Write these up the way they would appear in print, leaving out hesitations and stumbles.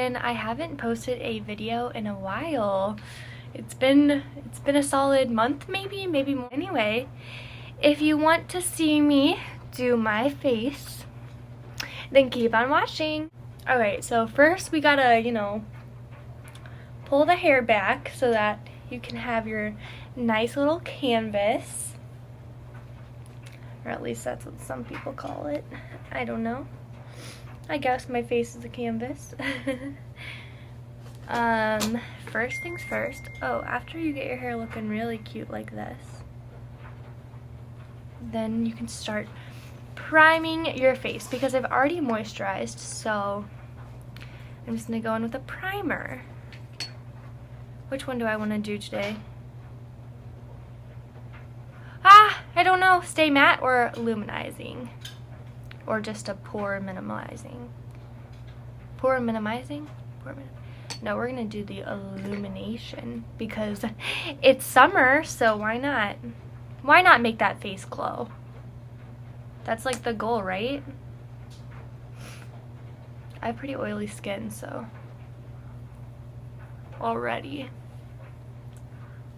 foundation. I haven't posted a video in a while. It's been a solid month, maybe more. Anyway, if you want to see me do my face, then keep on watching. Alright, so first we gotta, you know, pull the hair back so that you can have your nice little canvas. Or at least that's what some people call it. I don't know. I guess my face is a canvas. First things first. Oh, after you get your hair looking really cute like this, then you can start priming your face, because I've already moisturized, so I'm just gonna go in with a primer. Which one do I want to do today? I don't know. Stay matte or illuminizing, or just a pore minimizing. Pore minimizing? No, we're gonna do the illumination because it's summer, so why not? Why not make that face glow? That's like the goal, right? I have pretty oily skin, so already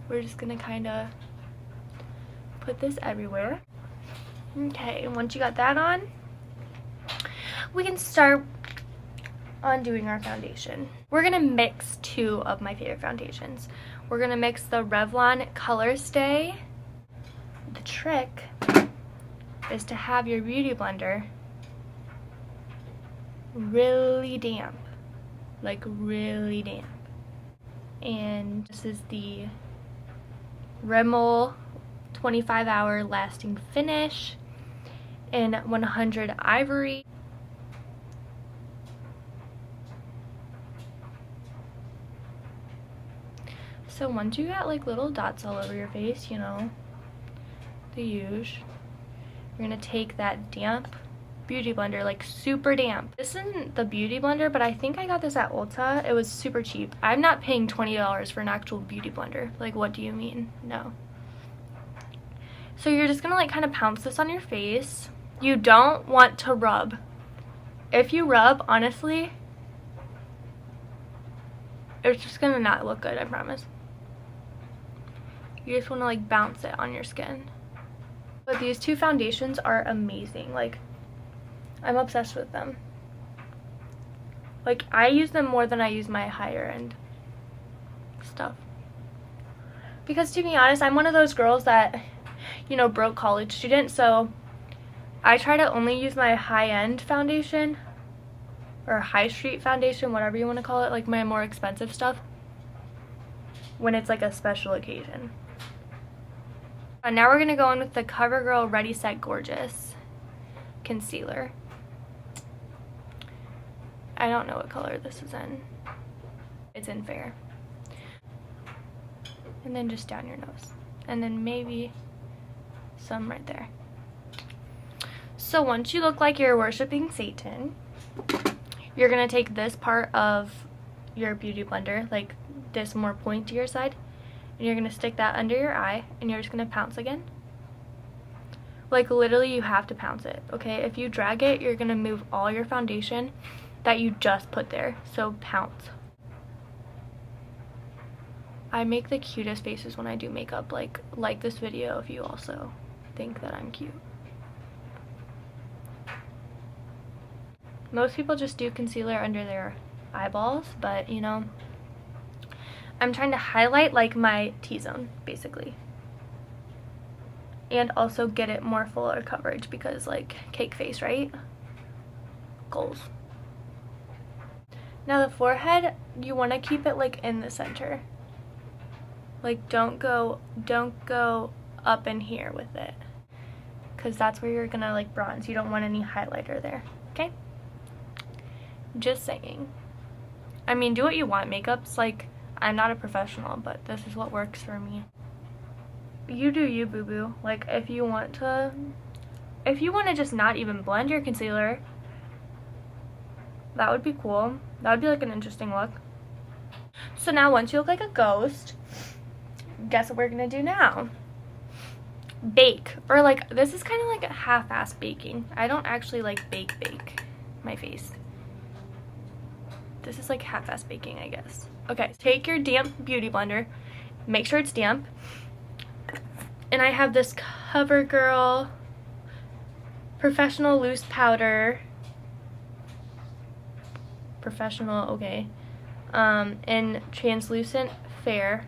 we're just gonna kind of put this everywhere. Okay, once you got that on, we can start on doing our foundation. We're gonna mix two of my favorite foundations. We're gonna mix the Revlon Color Stay. The trick is to have your beauty blender really damp, like really damp. And this is the Rimmel 25-hour lasting finish in 100 ivory. So once you got like little dots all over your face, you know, the usual, you're gonna take that damp beauty blender, like super damp. This isn't the beauty blender, but I think I got this at Ulta. It was super cheap. I'm not paying $20 for an actual beauty blender. Like, what do you mean? No. So you're just gonna like kind of pounce this on your face. You don't want to rub. If you rub, honestly, it's just gonna not look good, I promise. You just want to like bounce it on your skin. But these two foundations are amazing. Like, I'm obsessed with them. Like, I use them more than I use my higher end stuff. Because to be honest, I'm one of those girls that, you know, broke college student, so I try to only use my high-end foundation, or high street foundation, whatever you want to call it, like my more expensive stuff, when it's like a special occasion. And now we're going to go in with the CoverGirl Ready Set Gorgeous concealer. I don't know what color this is in. It's in fair. And then just down your nose. And then maybe some right there. So once you look like you're worshiping Satan, you're going to take this part of your beauty blender, like this more pointier side, and you're going to stick that under your eye, and you're just going to pounce again. Like, literally, you have to pounce it, okay? If you drag it, you're going to move all your foundation that you just put there, so pounce. I make the cutest faces when I do makeup. Like this video if you also think that I'm cute. Most people just do concealer under their eyeballs, but you know, I'm trying to highlight like my T-zone basically, and also get it more fuller coverage because like cake face, right? Goals. Now the forehead, you want to keep it like in the center. Like don't go up in here with it, because that's where you're gonna like bronze. You don't want any highlighter there, okay? Just saying. I mean, do what you want. Makeup's like, I'm not a professional, but this is what works for me. You do you, boo-boo. Like, if you want to just not even blend your concealer, that would be cool. That would be like an interesting look. So now once you look like a ghost, guess what we're gonna do now? Bake. Or like, this is kind of like a half-ass baking. I don't actually like bake my face. This is like half-ass baking, I guess. Okay, take your damp beauty blender. Make sure it's damp. And I have this CoverGirl Professional Loose Powder. Professional, okay. In Translucent Fair.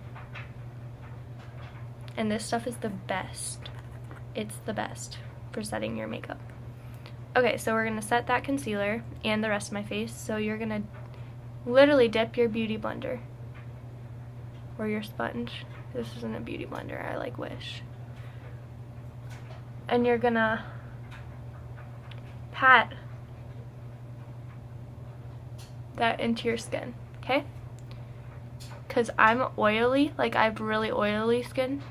And this stuff is the best. It's the best for setting your makeup. Okay, so we're going to set that concealer and the rest of my face. So you're going to literally dip your beauty blender. Or your sponge. This isn't a beauty blender, I like wish. And you're going to pat that into your skin, okay? Because I'm oily, like I have really oily skin.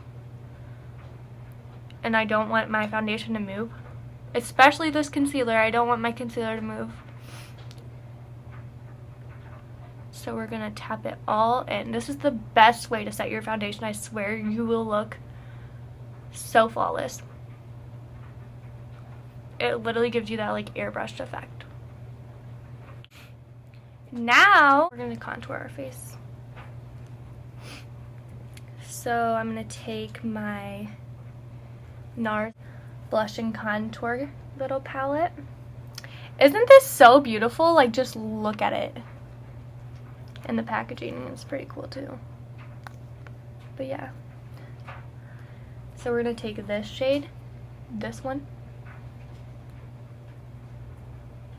And I don't want my foundation to move. Especially this concealer, I don't want my concealer to move. So we're gonna tap it all in. This is the best way to set your foundation. I swear you will look so flawless. It literally gives you that like airbrushed effect. Now we're gonna contour our face. So I'm gonna take my NARS blush and contour little palette. Isn't this so beautiful? Like, just look at it. And the packaging is pretty cool too. But yeah. So we're gonna take this shade, this one,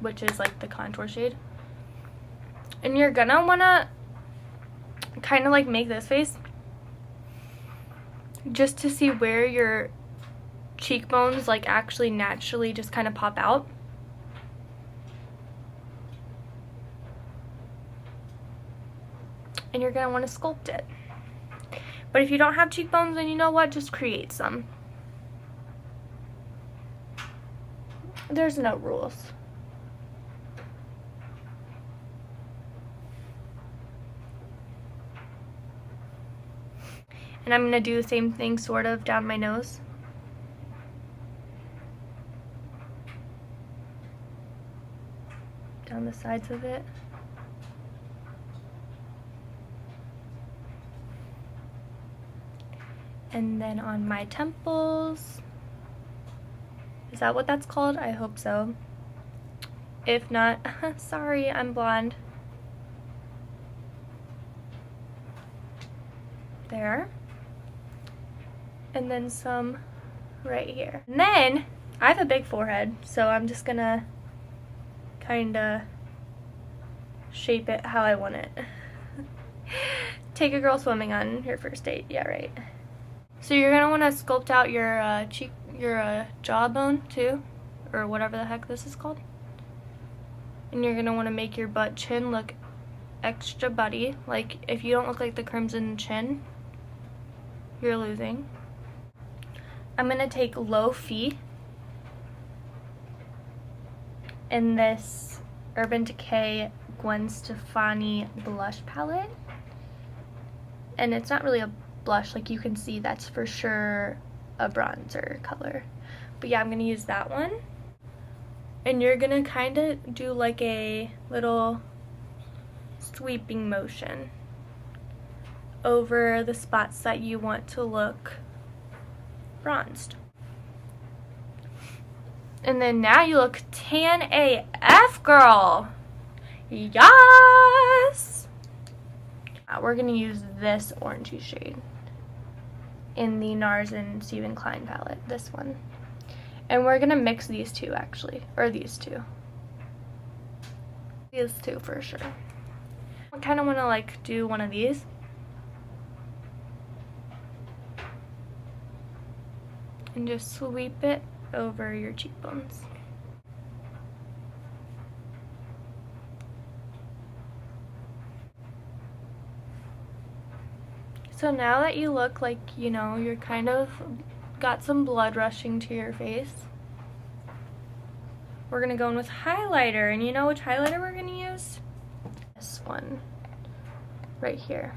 which is like the contour shade. And you're gonna wanna kind of like make this face just to see where your cheekbones like actually naturally just kind of pop out. And you're gonna want to sculpt it. But if you don't have cheekbones, then you know what? Just create some. There's no rules. And I'm gonna do the same thing sort of down my nose. Down the sides of it. And then on my temples. Is that what that's called? I hope so. If not, sorry, I'm blonde. There. And then some right here. And then, I have a big forehead, so I'm just gonna kinda shape it how I want it. Take a girl swimming on her first date, yeah, right. So you're gonna want to sculpt out your cheek, your jawbone too, or whatever the heck this is called. And you're gonna want to make your butt chin look extra butty. Like if you don't look like the crimson chin, you're losing. I'm gonna take Low Fee in this Urban Decay Gwen Stafani blush palette, and it's not really a blush, like you can see that's for sure a bronzer color, but yeah, I'm gonna use that one. And you're gonna kind of do like a little sweeping motion over the spots that you want to look bronzed. And then now you look tan AF, girl. Yes! We're gonna use this orangey shade in the NARS and Stephen Klein palette, this one. And we're gonna mix these two actually, or these two. These two for sure. I kinda wanna like do one of these. And just sweep it over your cheekbones. So now that you look like, you know, you're kind of got some blood rushing to your face, we're gonna go in with highlighter. And you know which highlighter we're gonna use? This one right here.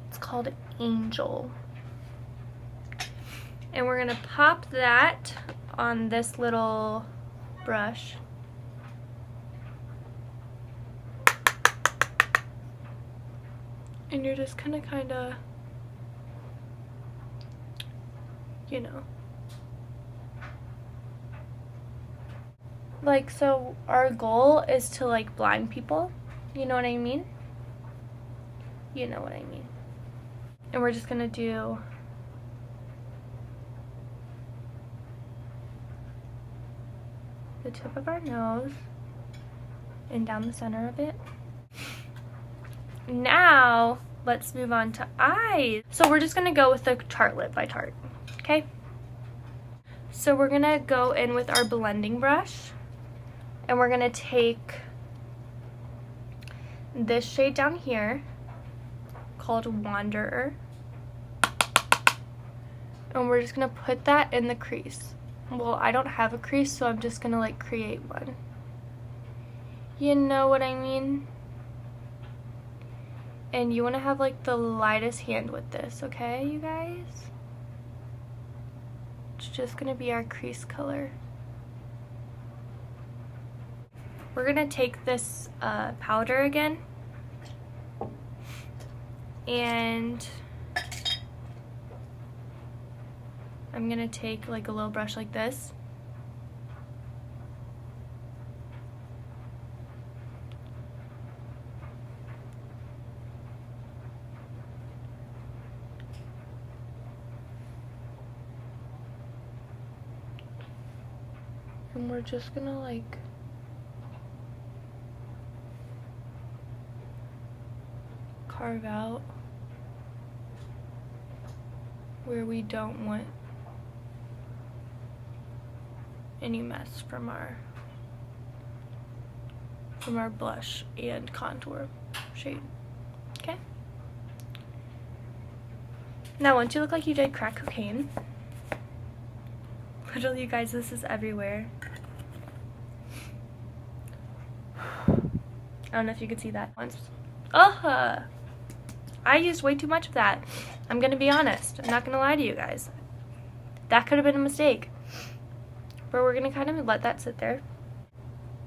It's called Angel. And we're gonna pop that on this little brush. And you're just gonna kinda, you know. Like, so our goal is to like blind people. You know what I mean? You know what I mean. And we're just gonna do the tip of our nose and down the center of it. Now, let's move on to eyes. So we're just gonna go with the Tartlet by Tarte, okay? So we're gonna go in with our blending brush, and we're gonna take this shade down here called Wanderer, and we're just gonna put that in the crease. Well, I don't have a crease, so I'm just gonna like create one. You know what I mean? And you want to have like the lightest hand with this, okay, you guys? It's just gonna be our crease color. We're gonna take this powder again, and I'm gonna take like a little brush like this. And we're just gonna like carve out where we don't want any mess from our blush and contour shade. Okay? Now once you look like you did crack cocaine, literally you guys, this is everywhere. I don't know if you could see that once. I used way too much of that. I'm gonna be honest. I'm not gonna lie to you guys. That could have been a mistake. But we're gonna kind of let that sit there.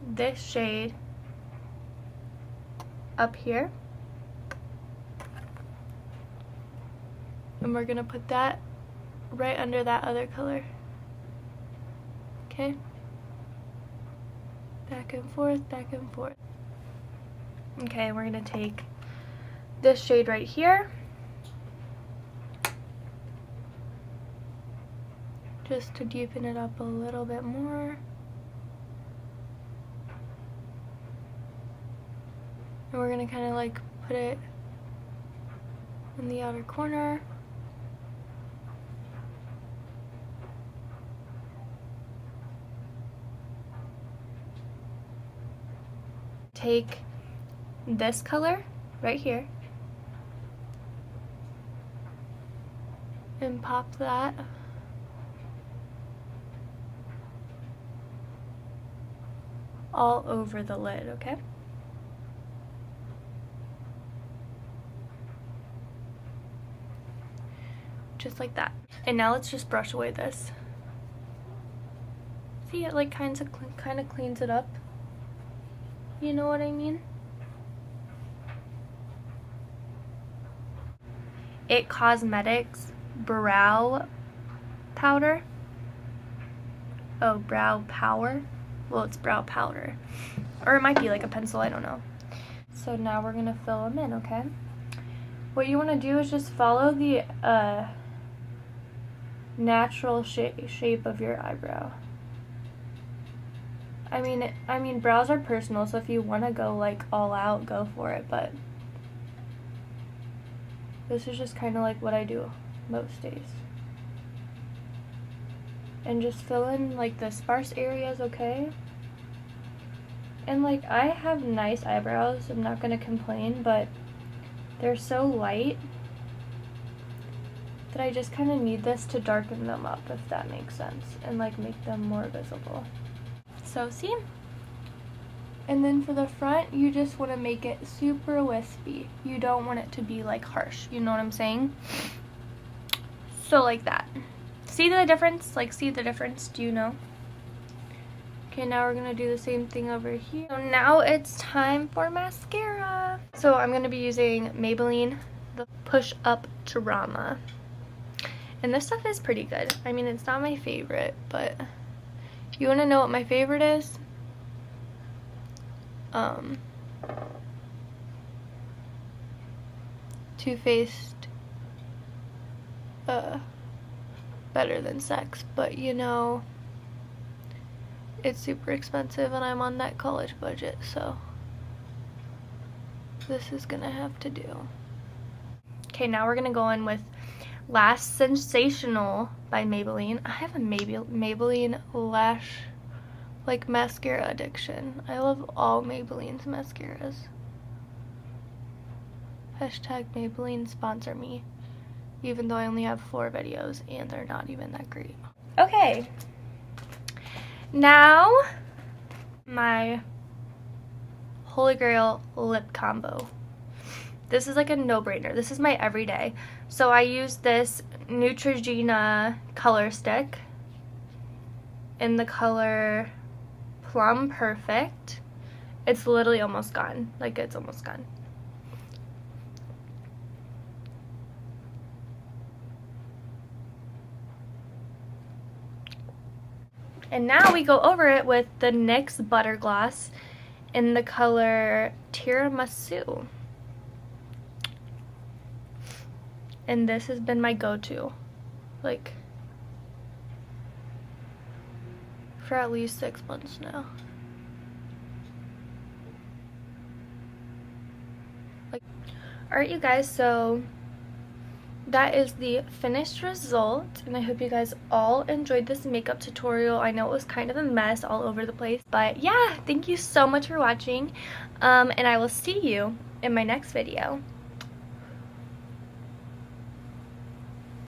This shade up here. And we're gonna put that right under that other color. Okay? Back and forth, back and forth. Okay, we're gonna take this shade right here, just to deepen it up a little bit more. And we're gonna kind of like put it in the outer corner. Take this color right here and pop that all over the lid, okay? Just like that. And now let's just brush away this. See, it like kind of cleans it up. You know what I mean? It Cosmetics brow powder. Oh, brow power. Well, it's brow powder. Or it might be like a pencil, I don't know. So now we're gonna fill them in, okay? What you wanna do is just follow the natural shape of your eyebrow. I mean, brows are personal, so if you wanna go like all out, go for it, but this is just kind of like what I do most days. And just fill in like the sparse areas, okay? And like, I have nice eyebrows, I'm not gonna complain, but they're so light that I just kind of need this to darken them up, if that makes sense, and like make them more visible. So see? And then for the front, you just want to make it super wispy. You don't want it to be like harsh, you know what I'm saying? So like that. See the difference? Like, see the difference? Do you know? Okay, now we're gonna do the same thing over here. So now it's time for mascara. So I'm gonna be using Maybelline the Push Up Drama. And this stuff is pretty good. I mean, it's not my favorite, but you want to know what my favorite is? Too Faced Better Than Sex, but you know, it's super expensive and I'm on that college budget, so this is gonna have to do. Okay, now we're gonna go in with Lash Sensational by Maybelline. I have a Maybelline lash like mascara addiction. I love all Maybelline's mascaras. Hashtag Maybelline sponsor me, even though I only have 4 videos and they're not even that great. Okay, now my Holy Grail lip combo. This is like a no-brainer. This is my everyday. So I use this Neutrogena color stick in the color Plum Perfect. It's literally almost gone. Like, it's almost gone. And now we go over it with the NYX Butter Gloss in the color Tiramasu. And this has been my go-to, like, for at least 6 months now. Like, alright you guys, so that is the finished result, and I hope you guys all enjoyed this makeup tutorial. I know it was kind of a mess all over the place, but yeah, thank you so much for watching, and I will see you in my next video.